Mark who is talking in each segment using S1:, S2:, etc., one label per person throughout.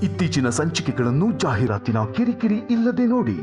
S1: ಇತ್ತೀಚಿನ ಸಂಚಿಕೆಗಳನ್ನು ಜಾಹೀರಾತಿನ ಕಿರಿಕಿರಿ ಇಲ್ಲದೆ ನೋಡಿ.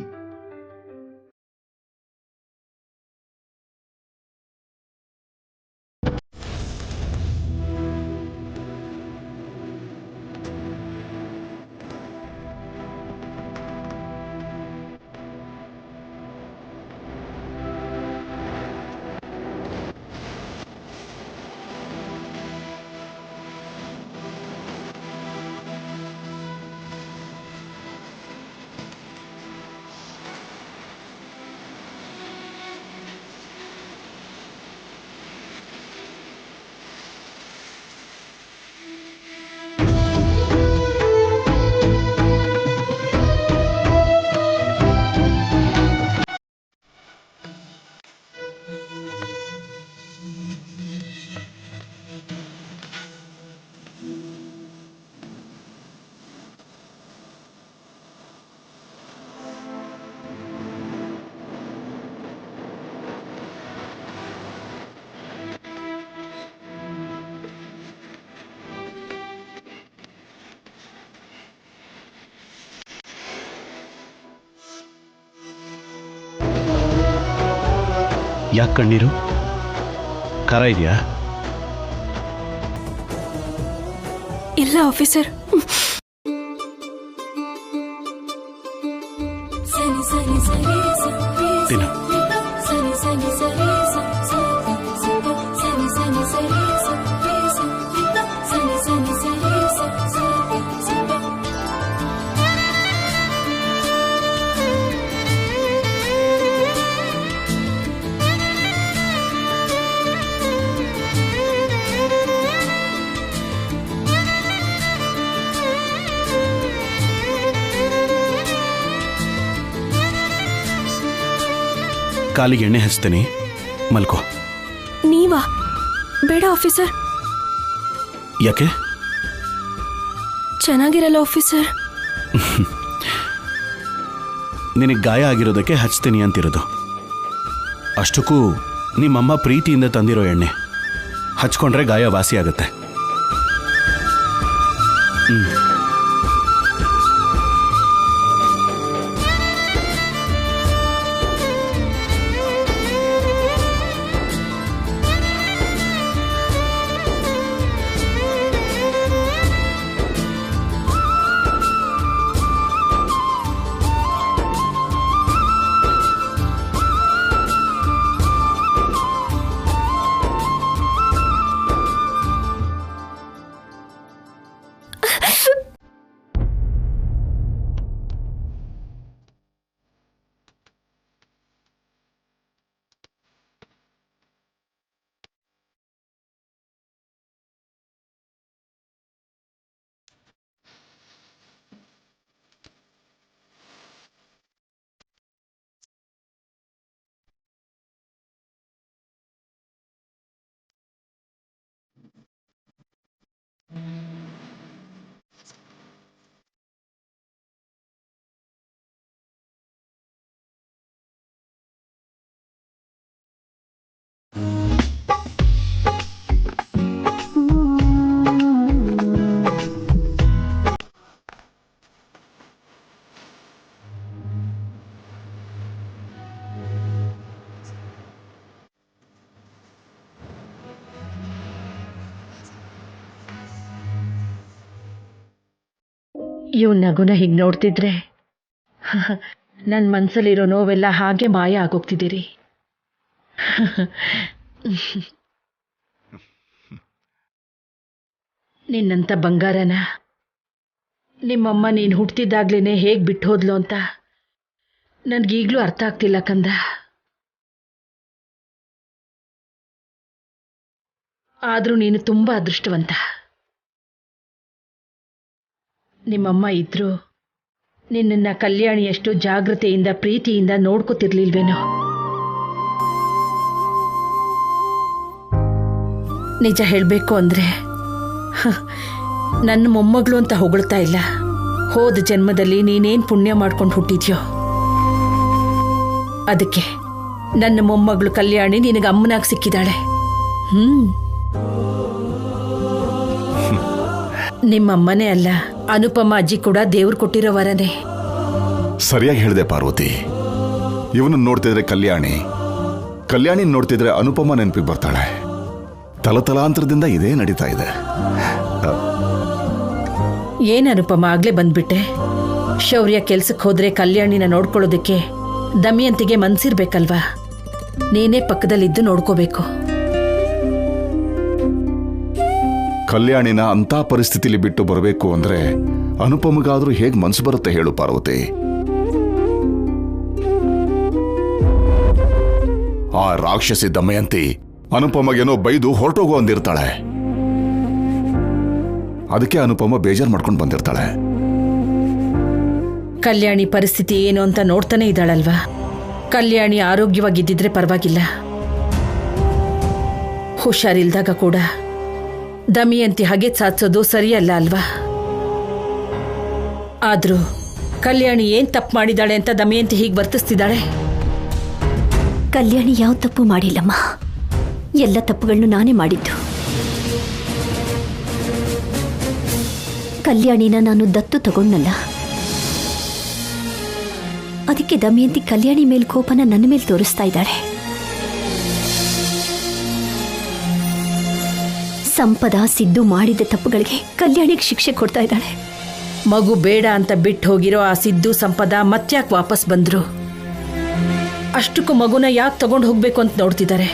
S2: ಯಾಕೆ ಕಣ್ಣೀರು? ಖರ ಇದೆಯಾ?
S3: ಇಲ್ಲ ಆಫೀಸರ್.
S2: ತಿನ್ನು. ಕಾಲಿಗೆ ಎಣ್ಣೆ ಹಚ್ತೇನೆ, ಮಲ್ಕೋ.
S3: ನೀವಾ? ಬೇಡ ಆಫೀಸರ್.
S2: ಯಾಕೆ?
S3: ಚೆನ್ನಾಗಿರಲ್ಲ ಆಫೀಸರ್.
S2: ನಿನಗೆ ಗಾಯ ಆಗಿರೋದಕ್ಕೆ ಹಚ್ತೀನಿ ಅಂತಿರೋದು. ಅಷ್ಟಕ್ಕೂ ನಿಮ್ಮಮ್ಮ ಪ್ರೀತಿಯಿಂದ ತಂದಿರೋ ಎಣ್ಣೆ ಹಚ್ಕೊಂಡ್ರೆ ಗಾಯ ವಾಸಿ ಆಗುತ್ತೆ.
S4: ಇವ್ ನಗುನ ಹೀಗೆ ನೋಡ್ತಿದ್ರೆ ನನ್ನ ಮನಸ್ಸಲ್ಲಿರೋ ನೋವೆಲ್ಲ ಹಾಗೆ ಮಾಯ ಆಗೋಗ್ತಿದ್ದೀರಿ. ನಿನ್ನಂಥ ಬಂಗಾರನ ನಿಮ್ಮಮ್ಮ ನೀನು ಹುಟ್ಟಿದಾಗ್ಲೇ ಹೇಗೆ ಬಿಟ್ಟು ಹೋದ್ಲು ಅಂತ ನನಗೀಗಲೂ ಅರ್ಥ ಆಗ್ತಿಲ್ಲ ಕಂದ. ಆದರೂ ನೀನು ತುಂಬ ಅದೃಷ್ಟವಂತ. ನಿಮ್ಮಮ್ಮ ಇದ್ರು ನಿನ್ನನ್ನು ಕಲ್ಯಾಣಿಯಷ್ಟು ಜಾಗೃತೆಯಿಂದ ಪ್ರೀತಿಯಿಂದ ನೋಡ್ಕೋತಿರ್ಲಿಲ್ವೇನೋ. ನಿಜ ಹೇಳಬೇಕು ಅಂದರೆ ನನ್ನ ಮೊಮ್ಮಗಳು ಅಂತ ಹೊಗಳ್ತಾ ಇಲ್ಲ. ಹೋದ ಜನ್ಮದಲ್ಲಿ ನೀನೇನು ಪುಣ್ಯ ಮಾಡ್ಕೊಂಡು ಹುಟ್ಟಿದ್ಯೋ ಅದಕ್ಕೆ ನನ್ನ ಮೊಮ್ಮಗಳು ಕಲ್ಯಾಣಿ ನಿನಗೆ ಅಮ್ಮನಾಗಿ ಸಿಕ್ಕಿದ್ದಾಳೆ. ನಿಮ್ಮಮ್ಮನೇ ಅಲ್ಲ, ಅನುಪಮ ಅಜ್ಜಿ ಕೂಡ ದೇವ್ರು ಕೊಟ್ಟಿರೋ ವರನೇ.
S5: ಸರಿಯಾಗಿ ಹೇಳಿದೆ ಪಾರ್ವತಿ. ಇವನು ನೋಡ್ತಿದ್ರೆ ಕಲ್ಯಾಣಿ ನೋಡ್ತಿದ್ರೆ ಅನುಪಮ ನೆನಪಿಗೆ ಬರ್ತಾಳೆ. ತಲತಲಾಂತರದಿಂದ ಇದೇ ನಡೀತಾ ಇದೆ.
S4: ಏನ್ ಅನುಪಮ ಆಗ್ಲೇ ಬಂದ್ಬಿಟ್ಟೆ? ಶೌರ್ಯ ಕೆಲ್ಸಕ್ಕೆ ಹೋದ್ರೆ ಕಲ್ಯಾಣಿನ ನೋಡ್ಕೊಳ್ಳೋದಕ್ಕೆ ದಮಯಂತಿಗೆ ಮನ್ಸಿರ್ಬೇಕಲ್ವಾ? ನೀನೇ ಪಕ್ಕದಲ್ಲಿದ್ದು ನೋಡ್ಕೋಬೇಕು.
S5: ಕಲ್ಯಾಣಿನ ಅಂತ ಪರಿಸ್ಥಿತಿಲಿ ಬಿಟ್ಟು ಬರಬೇಕು ಅಂದ್ರೆ ಅನುಪಮಗಾದ್ರೂ ಹೇಗ್ ಮನ್ಸು ಬರುತ್ತೆ ಹೇಳು ಪಾರ್ವತಿ? ಆ ರಾಕ್ಷಸಿ ದಮಯಂತಿ ಅನುಪಮಗೇನೋ ಬೈದು ಹೊರಟೋಗೋ ಅಂದಿರ್ತಾಳೆ. ಅದಕ್ಕೆ ಅನುಪಮ ಬೇಜಾರ್ ಮಾಡ್ಕೊಂಡು ಬಂದಿರ್ತಾಳೆ.
S4: ಕಲ್ಯಾಣಿ ಪರಿಸ್ಥಿತಿ ಏನು ಅಂತ ನೋಡ್ತಾನೆ ಇದ್ದಾಳಲ್ವಾ? ಕಲ್ಯಾಣಿ ಆರೋಗ್ಯವಾಗಿದ್ದಿದ್ರೆ ಪರವಾಗಿಲ್ಲ. ಹುಷಾರಿಲ್ದಾಗ ಕೂಡ ದಮಯಂತಿ ಹಾಗೆ ಸಾಧಿಸೋದು ಸರಿಯಲ್ಲ ಅಲ್ವಾ? ಆದ್ರೂ ಕಲ್ಯಾಣಿ ಏನ್ ತಪ್ಪು ಮಾಡಿದಾಳೆ ಅಂತ ದಮಯಂತಿ ಹೀಗೆ ವರ್ತಿಸ್ತಿದ್ದಾಳೆ?
S3: ಕಲ್ಯಾಣಿ ಯಾವ ತಪ್ಪು ಮಾಡಿಲ್ಲಮ್ಮ. ಎಲ್ಲ ತಪ್ಪುಗಳನ್ನು ನಾನೇ ಮಾಡಿದ್ದು. ಕಲ್ಯಾಣಿನ ನಾನು ದತ್ತು ತಗೊಂಡಲ್ಲ. ಅದಕ್ಕೆ ದಮಯಂತಿ ಕಲ್ಯಾಣಿ ಮೇಲ್ ಕೋಪನ ನನ್ನ ಮೇಲೆ ತೋರಿಸ್ತಾ ಇದ್ದಾಳೆ. ಸಂಪದ ಸಿದ್ದು ಮಾಡಿದ ತಪ್ಪುಗಳಿಗೆ ಕಲ್ಯಾಣಿಗೆ ಶಿಕ್ಷೆ ಕೊಡ್ತಾ ಇದ್ದಾಳೆ.
S4: ಮಗು ಬೇಡ ಅಂತ ಬಿಟ್ಟು ಹೋಗಿರೋ ಆ ಸಿದ್ದು ಸಂಪದ ಮತ್ತ್ಯಾಕೆ ವಾಪಸ್ ಬಂದ್ರು? ಅಷ್ಟಕ್ಕೂ ಮಗುನ ಯಾಕೆ ತಗೊಂಡು ಹೋಗ್ಬೇಕು ಅಂತ ನೋಡ್ತಿದ್ದಾರೆ.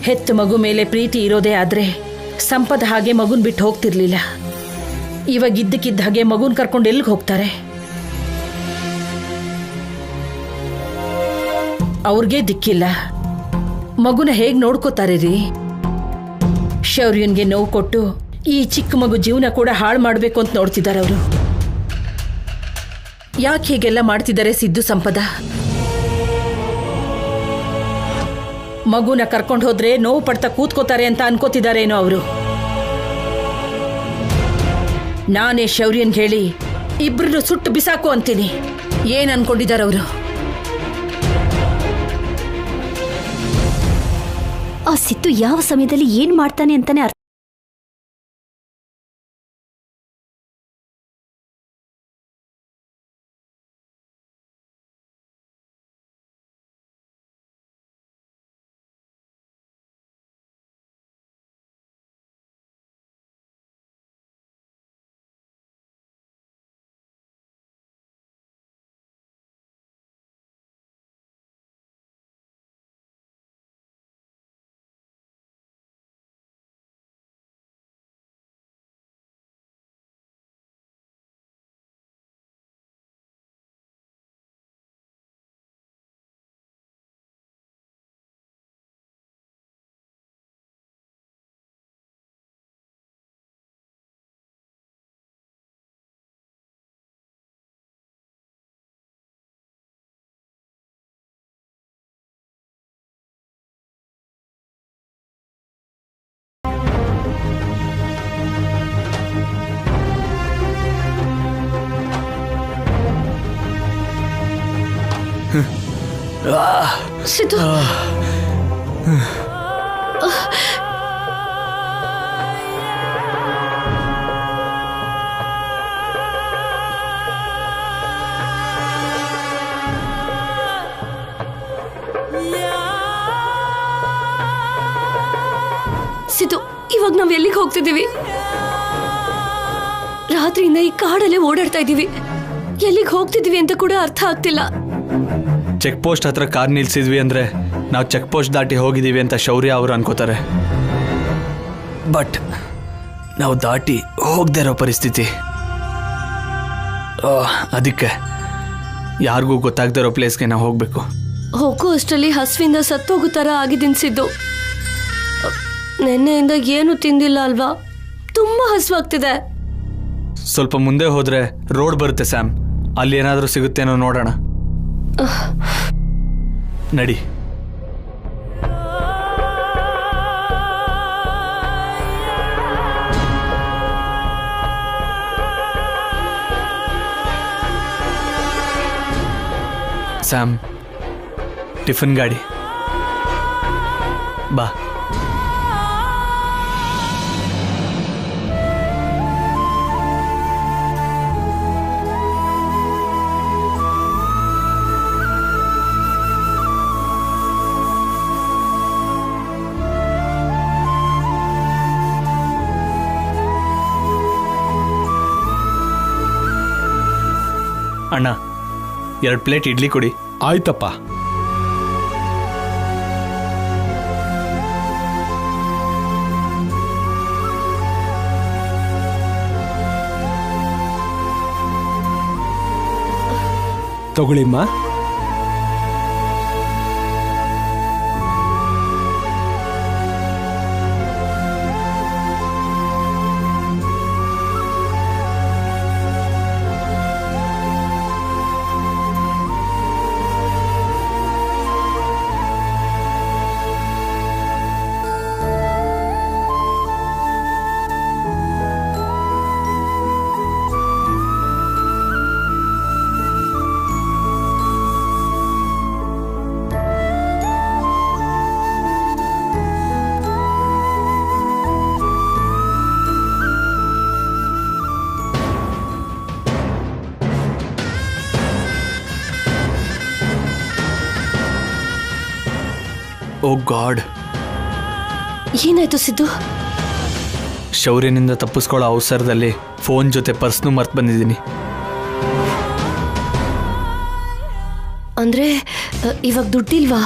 S4: ಹೆತ್ತು ಮಗು ಮೇಲೆ ಪ್ರೀತಿ ಇರೋದೇ ಆದ್ರೆ ಸಂಪದ ಹಾಗೆ ಮಗುನ್ ಬಿಟ್ಟು ಹೋಗ್ತಿರ್ಲಿಲ್ಲ. ಇವಾಗ ಇದ್ದಕ್ಕಿದ್ದ ಹಾಗೆ ಮಗುನ್ ಕರ್ಕೊಂಡು ಎಲ್ಲಿಗೆ ಹೋಗ್ತಾರೆ? ಅವ್ರಿಗೆ ದಿಕ್ಕಿಲ್ಲ. ಮಗುನ ಹೇಗ್ ನೋಡ್ಕೋತಾರೆ ರೀ? ಶೌರ್ಯನ್ಗೆ ನೋವು ಕೊಟ್ಟು ಈ ಚಿಕ್ಕ ಮಗು ಜೀವನ ಕೂಡ ಹಾಳು ಮಾಡಬೇಕು ಅಂತ ನೋಡ್ತಿದ್ದಾರೆ ಅವರು. ಯಾಕೆ ಹೀಗೆಲ್ಲ ಮಾಡ್ತಿದ್ದಾರೆ ಸಿದ್ದು ಸಂಪದ? ಮಗುನ ಕರ್ಕೊಂಡು ಹೋದ್ರೆ ನೋವು ಪಡ್ತಾ ಕೂತ್ಕೋತಾರೆ ಅಂತ ಅನ್ಕೋತಿದ್ದಾರೇನೋ ಅವರು. ನಾನೇ ಶೌರ್ಯನ್ ಹೇಳಿ ಇಬ್ರನ್ನು ಸುಟ್ಟು ಬಿಸಾಕು ಅಂತೀನಿ. ಏನ್ ಅನ್ಕೊಂಡಿದ್ದಾರೆ ಅವರು?
S3: ಆ ಸಿದ್ದು ಯಾವ ಸಮಯದಲ್ಲಿ ಏನ್ ಮಾಡ್ತಾನೆ ಅಂತಾನೆ ಅರ್ಥ. ಸಿದ್ದು, ಸಿದ್ದು, ಇವಾಗ ನಾವ್ ಎಲ್ಲಿಗೆ ಹೋಗ್ತಿದ್ದೀವಿ? ರಾತ್ರಿಯಿಂದ ಈ ಕಾಡಲ್ಲೇ ಓಡಾಡ್ತಾ ಇದ್ದೀವಿ. ಎಲ್ಲಿಗೆ ಹೋಗ್ತಿದ್ದೀವಿ ಅಂತ ಕೂಡ ಅರ್ಥ ಆಗ್ತಿಲ್ಲ.
S6: ಚೆಕ್ ಪೋಸ್ಟ್ ಹತ್ರ ಕಾರ್ ನಿಲ್ಸಿದ್ವಿ ಅಂದ್ರೆ ನಾವು ಚೆಕ್ ಪೋಸ್ಟ್ ದಾಟಿ ಹೋಗಿದ್ದೀವಿ ಅಂತ ಶೌರ್ಯ ಅವರು ಅನ್ಕೋತಾರೆ. ಬಟ್ ನಾವು ದಾಟಿ ಹೋಗದೇ ಇರೋ ಪರಿಸ್ಥಿತಿ. ಅದಕ್ಕೆ ಯಾರಿಗೂ ಗೊತ್ತಾಗದೇ ಇರೋ ಪ್ಲೇಸ್ಗೆ ನಾವು ಹೋಗಬೇಕು.
S7: ಹೋಗೋ ಅಷ್ಟರಲ್ಲಿ ಹಸುವಿಂದ ಸತ್ತೋಗೋ ಥರ ಆಗಿದ್ದಿನ್ಸಿದ್ದು. ನೆನ್ನೆಯಿಂದ ಏನು ತಿಂದಿಲ್ಲ ಅಲ್ವಾ? ತುಂಬ ಹಸುವಾಗ್ತಿದೆ.
S6: ಸ್ವಲ್ಪ ಮುಂದೆ ಹೋದ್ರೆ ರೋಡ್ ಬರುತ್ತೆ ಸ್ಯಾಮ್, ಅಲ್ಲಿ ಏನಾದರೂ ಸಿಗುತ್ತೇನೋ ನೋಡೋಣ. ನಡಿ. ಸ್ಯಾಮ್, ಟಿಫಿನ್ ಗಾಡಿ ಬಾ. ಅಣ್ಣ 2 ಪ್ಲೇಟ್ ಇಡ್ಲಿ ಕೊಡಿ.
S8: ಆಯ್ತಪ್ಪ. ತಗೊಳ್ಳಿಮ್ಮ.
S6: ಓ ಗಾಡ್,
S7: ಏನಾಯ್ತು ಸಿದ್ದು?
S6: ಶೌರ್ಯನಿಂದ ತಪ್ಪಿಸ್ಕೊಳ್ಳೋ ಅವಸರದಲ್ಲಿ ಫೋನ್ ಜೊತೆ ಪರ್ಸ್ನು ಮರ್ತು ಬಂದಿದ್ದೀನಿ.
S7: ಅಂದ್ರೆ ಇವಾಗ ದುಡ್ಡಿಲ್ವಾ?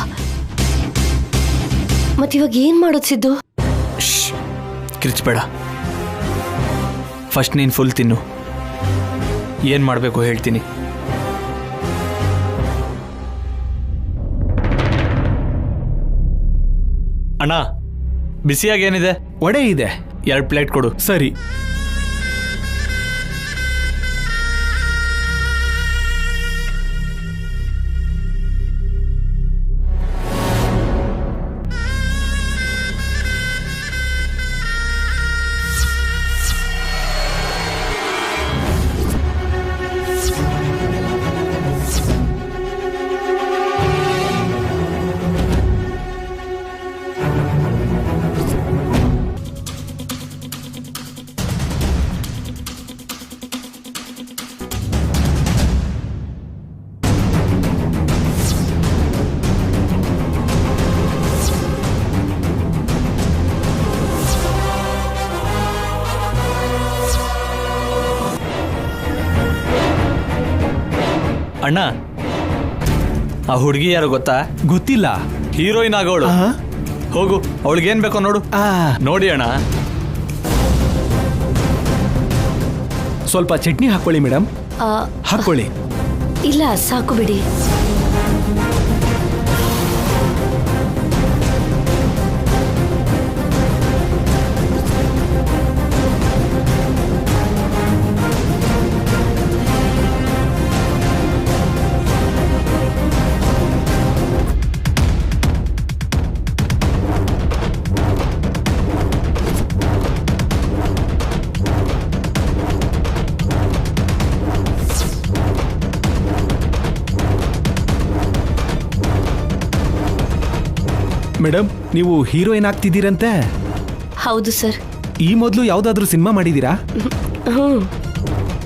S7: ಮತ್ತಿವಾಗ ಏನ್ ಮಾಡೋದು ಸಿದ್ದು?
S6: ಕಿರ್ಚ್ಬೇಡ, ಫಸ್ಟ್ ನೀನು ಫುಲ್ ತಿನ್ನು, ಏನು ಮಾಡಬೇಕು ಹೇಳ್ತೀನಿ. ಅಣ್ಣ, ಬಿಸಿಯಾಗಿ ಏನಿದೆ?
S8: ವಡೆ ಇದೆ.
S6: 2 ಪ್ಲೇಟ್ ಕೊಡು.
S8: ಸರಿ.
S6: ಅಣ್ಣ, ಆ ಹುಡುಗಿ ಯಾರು ಗೊತ್ತಾ?
S8: ಗೊತ್ತಿಲ್ಲ.
S6: ಹೀರೋಯಿನ್ ಆಗೋಳು. ಹೋಗು, ಅವಳಿಗೇನ್ ಬೇಕೋ ನೋಡು. ನೋಡಿ ಅಣ್ಣ.
S8: ಸ್ವಲ್ಪ ಚಟ್ನಿ ಹಾಕೊಳ್ಳಿ ಮೇಡಮ್. ಹಾಕೊಳ್ಳಿ.
S7: ಇಲ್ಲ, ಸಾಕು ಬಿಡಿ.
S8: ಮೇಡಮ್, ನೀವು ಹೀರೋಯಿನ್ ಆಗ್ತಿದ್ದೀರಂತೆ?
S7: ಹೌದು ಸರ್.
S8: ಈ ಮೊದಲು ಯಾವ್ದಾದ್ರು ಸಿನಿಮಾ ಮಾಡಿದೀರಾ?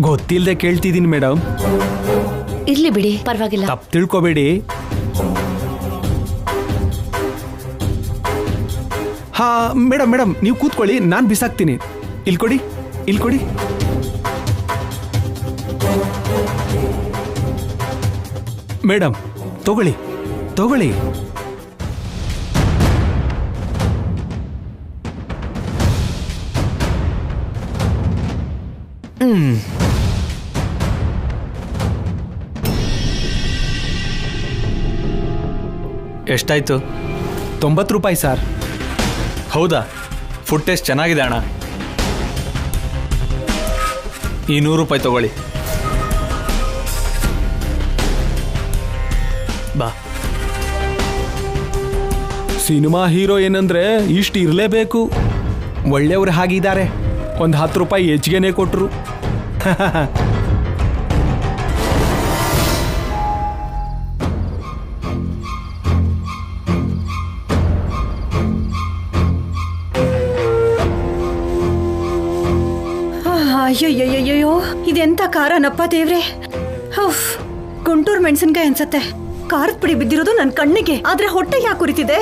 S8: ಗೊತ್ತಿಲ್ಲದೆ ಕೇಳ್ತಿದ್ದೀನಿ ಮೇಡಮ್.
S7: ಇರ್ಲಿ ಬಿಡಿ, ಪರವಾಗಿಲ್ಲ.
S8: ತಪ್ಪು ತಿಳ್ಕೊಬೇಡಿ. ಹಾ ಮೇಡಮ್, ಮೇಡಮ್ ನೀವು ಕೂತ್ಕೊಳ್ಳಿ, ನಾನು ಬಿಸಾಕ್ತೀನಿ. ಇಲ್ಕೊಡಿ, ಇಲ್ಕೊಡಿ. ಮೇಡಮ್ ತಗೊಳ್ಳಿ, ತಗೊಳ್ಳಿ.
S6: ಎಷ್ಟಾಯ್ತು?
S8: 90 ರೂಪಾಯಿ ಸರ್.
S6: ಹೌದಾ? ಫುಡ್ ಟೇಸ್ಟ್ ಚೆನ್ನಾಗಿದೆ ಅಣ್ಣ. ಈ 100 ರೂಪಾಯಿ ತಗೊಳ್ಳಿ. ಬಾ.
S8: ಸಿನಿಮಾ ಹೀರೋ ಏನಂದ್ರೆ ಇಷ್ಟು ಇರಲೇಬೇಕು. ಒಳ್ಳೆಯವ್ರು ಹಾಗಿದ್ದಾರೆ. ಒಂದು 10 ರೂಪಾಯಿ ಹೆಚ್ಚಿಗೆನೇ ಕೊಟ್ಟರು.
S4: ಅಯ್ಯಯ್ಯಯ್ಯೋ, ಇದೆಂತ ಖಾರನಪ್ಪ ದೇವ್ರೆ. ಗುಂಟೂರು ಮೆಣಸಿನ್ಕಾಯಿ ಅನ್ಸತ್ತೆ. ಖಾರದ ಪುಡಿ ಬಿದ್ದಿರೋದು ನನ್ನ ಕಣ್ಣಿಗೆ, ಆದ್ರೆ ಹೊಟ್ಟೆ ಯಾಕೆ ಉರಿತಿದೆ?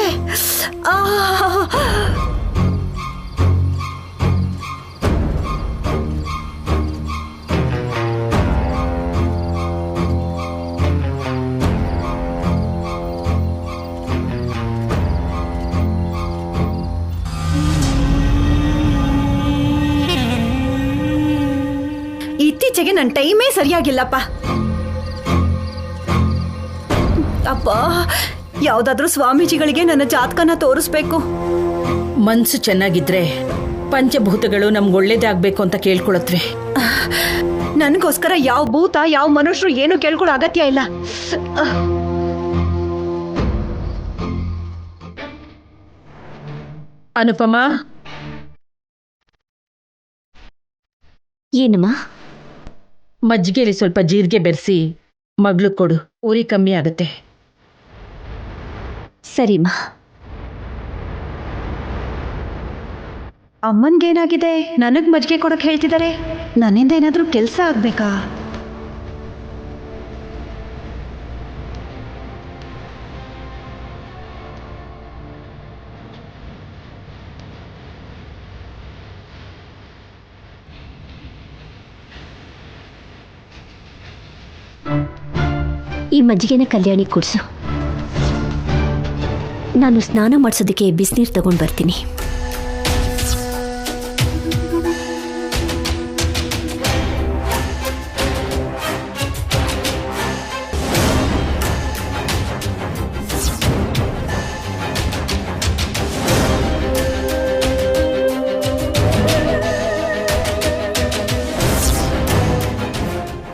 S7: ಇತ್ತೀಚೆಗೆ ನನ್ನ ಟೈಮೇ ಸರಿಯಾಗಿಲ್ಲಪ್ಪ. ಅಪ್ಪ, ಯಾವ್ದಾದ್ರೂ ಸ್ವಾಮೀಜಿಗಳಿಗೆ ನನ್ನ ಜಾತಕನ ತೋರಿಸ್ಬೇಕು.
S4: ಮನ್ಸು ಚೆನ್ನಾಗಿದ್ರೆ ಪಂಚಭೂತಗಳು ನಮ್ಗೆ ಒಳ್ಳೇದೇ ಆಗ್ಬೇಕು ಅಂತ ಕೇಳ್ಕೊಳತ್ವೆ.
S7: ನನಗೋಸ್ಕರ ಯಾವ ಭೂತ ಯಾವ ಮನುಷ್ಯರು ಏನು ಕೇಳ್ಕೊಳ್ಳೋ ಅಗತ್ಯ ಇಲ್ಲ.
S4: ಅನುಪಮಾ,
S3: ಏನಮ್ಮ?
S4: ಮಜ್ಜಿಗೆಲಿ ಸ್ವಲ್ಪ ಜೀರಿಗೆ ಬೆರೆಸಿ ಮಗ್ಳು ಕೊಡು, ಉರಿ ಕಮ್ಮಿ ಆಗುತ್ತೆ.
S3: ಸರಿಮ್ಮ.
S7: ಅಮ್ಮನ್ಗೇನಾಗಿದೆ? ನನಗ್ ಮಜ್ಜಿಗೆ ಕೊಡಕ್ ಹೇಳ್ತಿದ್ದಾರೆ. ನನ್ನಿಂದ ಏನಾದ್ರೂ ಕೆಲಸ ಆಗ್ಬೇಕಾ?
S3: ಈ ಮಜ್ಜಿಗೆನ ಕಲ್ಯಾಣಿ ಕುಡ್ಸು. ನಾನು ಸ್ನಾನ ಮಾಡಿಸೋದಕ್ಕೆ ಬಿಸಿನೀರು ತಗೊಂಡು ಬರ್ತೀನಿ.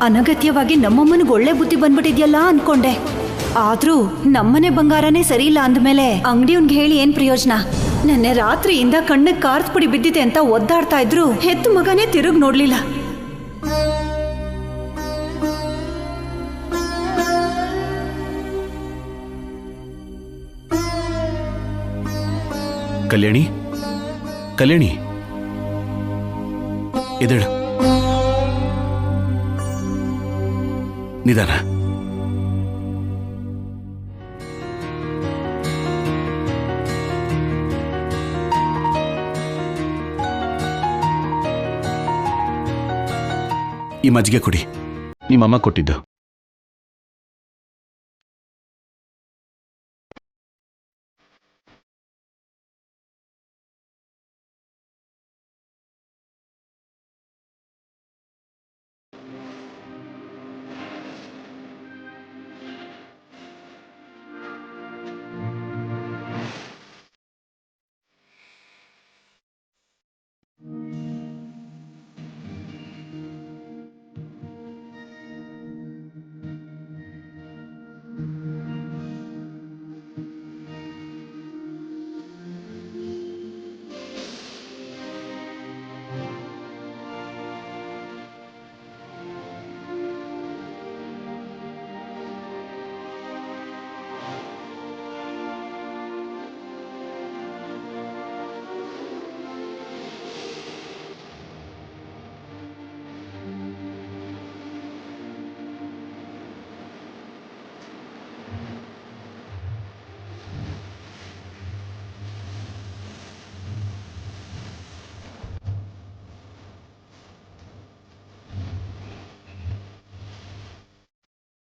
S7: ಅನಗತ್ಯವಾಗಿ ನಮ್ಮಮ್ಮನಿಗೆ ಒಳ್ಳೆ ಬುದ್ಧಿ ಬಂದ್ಬಿಟ್ಟಿದ್ಯಲ್ಲ ಅನ್ಕೊಂಡೆ. ಆದ್ರೂ ನಮ್ಮನೆ ಬಂಗಾರನೇ ಸರಿ ಇಲ್ಲ ಅಂದ್ಮೇಲೆ ಅಂಗಡಿಯವ್ನ್ಗೆ ಹೇಳಿ ಏನ್ ಪ್ರಯೋಜನ? ನೆನ್ನೆ ರಾತ್ರಿಯಿಂದ ಕಣ್ಣಿಗೆ ಕಾರ್ತ್ ಪುಡಿ ಬಿದ್ದಿದೆ ಅಂತ ಒದ್ದಾಡ್ತಾ ಇದ್ರು ಹೆತ್ತು ಮಗನೇ ತಿರುಗ್ ನೋಡ್ಲಿಲ್ಲ.
S2: ಕಲ್ಯಾಣಿ, ಕಲ್ಯಾಣಿ, ಎದ್ದೇಳು. ನಿಧಾನ. ಈ ಮಜ್ಜಿಗೆ ಕುಡಿ, ನಿಮ್ಮಮ್ಮ ಕೊಟ್ಟಿದ್ದು.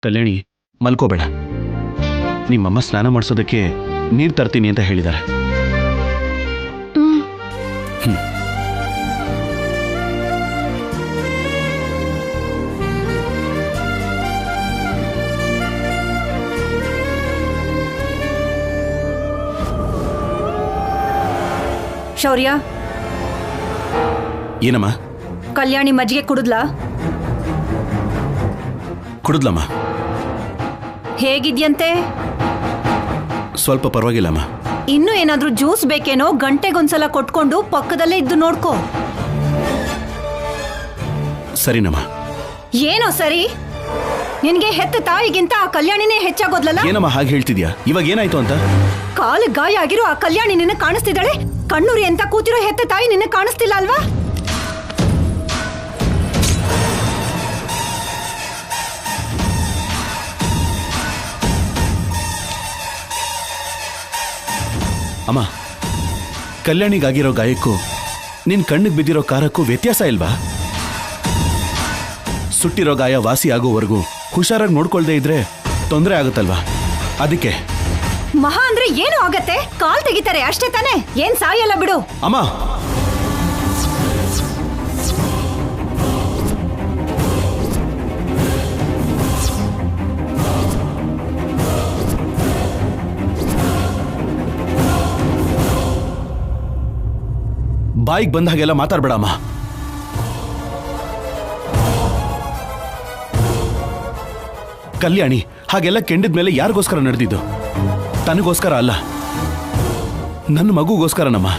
S2: ಕಲ್ಯಾಣಿ, ಮಲ್ಕೋಬೇಡ. ನಿಮ್ಮಮ್ಮ ಸ್ನಾನ ಮಾಡಿಸೋದಕ್ಕೆ ನೀರು ತರ್ತೀನಿ ಅಂತ ಹೇಳಿದ್ದಾರೆ.
S7: ಶೌರ್ಯ,
S2: ಏನಮ್ಮ?
S7: ಕಲ್ಯಾಣಿ ಮಜ್ಜಿಗೆ ಕುಡಿದ್ಲಾ?
S2: ಕುಡಿದ್ಲಮ್ಮ.
S7: ಹೇಗಿದ್ಯಂತೆ?
S2: ಸ್ವಲ್ಪ ಪರವಾಗಿಲ್ಲಮ್ಮ.
S7: ಇನ್ನೂ ಏನಾದ್ರೂ ಜ್ಯೂಸ್ ಬೇಕೇನೋ? ಗಂಟೆಗೊಂದ್ಸಲ ಕೊಟ್ಕೊಂಡು ಪಕ್ಕದಲ್ಲೇ ಇದ್ದು ನೋಡ್ಕೋ.
S2: ಸರಿನಮ್ಮ.
S7: ಏನೋ ಸರಿ? ನಿನ್ಗೆ ಹೆತ್ತ ತಾಯಿಗಿಂತ ಆ ಕಲ್ಯಾಣಿನೇ ಹೆಚ್ಚಾಗೋದ್ಲಲ್ಲ?
S2: ಏನಮ್ಮ ಹಾಗೆ ಹೇಳ್ತಿದ್ಯಾ? ಇವಾಗ ಏನಾಯ್ತು ಅಂತ?
S7: ಕಾಲು ಗಾಯ ಆಗಿರೋ ಆ ಕಲ್ಯಾಣಿ ನಿನ್ನ ಕಾಣಿಸ್ತಿದ್ದಾಳೆ. ಕಣ್ಣೂರಿ ಅಂತ ಕೂತಿರೋ ಹೆತ್ತ ತಾಯಿ ನಿನ್ನ ಕಾಣಿಸ್ತಿಲ್ಲ ಅಲ್ವಾ?
S2: ಅಮ್ಮ, ಕಲ್ಯಾಣಿಗಾಗಿರೋ ಗಾಯಕ್ಕೂ ನಿನ್ ಕಣ್ಣಿಗೆ ಬಿದ್ದಿರೋ ಕಾರಕ್ಕೂ ವ್ಯತ್ಯಾಸ ಇಲ್ವಾ? ಸುಟ್ಟಿರೋ ಗಾಯ ವಾಸಿ ಆಗೋವರೆಗೂ ಹುಷಾರಾಗಿ ನೋಡ್ಕೊಳ್ದೇ ಇದ್ರೆ ತೊಂದರೆ ಆಗುತ್ತಲ್ವಾ? ಅದಕ್ಕೆ.
S7: ಮಹಾ ಅಂದ್ರೆ ಏನು ಆಗತ್ತೆ? ಕಾಲ್ ತೆಗಿತಾರೆ ಅಷ್ಟೇ ತಾನೆ, ಏನ್ ಸಾಯಲ್ಲ ಬಿಡು.
S2: ಅಮ್ಮ, ಬಾಯಿಗೆ ಬಂದ ಹಾಗೆಲ್ಲ ಮಾತಾಡ್ಬೇಡಮ್ಮ. ಕಲ್ಯಾಣಿ ಹಾಗೆಲ್ಲ ಕೆಂಡಿದ ಮೇಲೆ ಯಾರಿಗೋಸ್ಕರ ನಡೆದಿದ್ದು? ತನಗೋಸ್ಕರ ಅಲ್ಲ, ನನ್ನ ಮಗುಗೋಸ್ಕರನಮ್ಮ.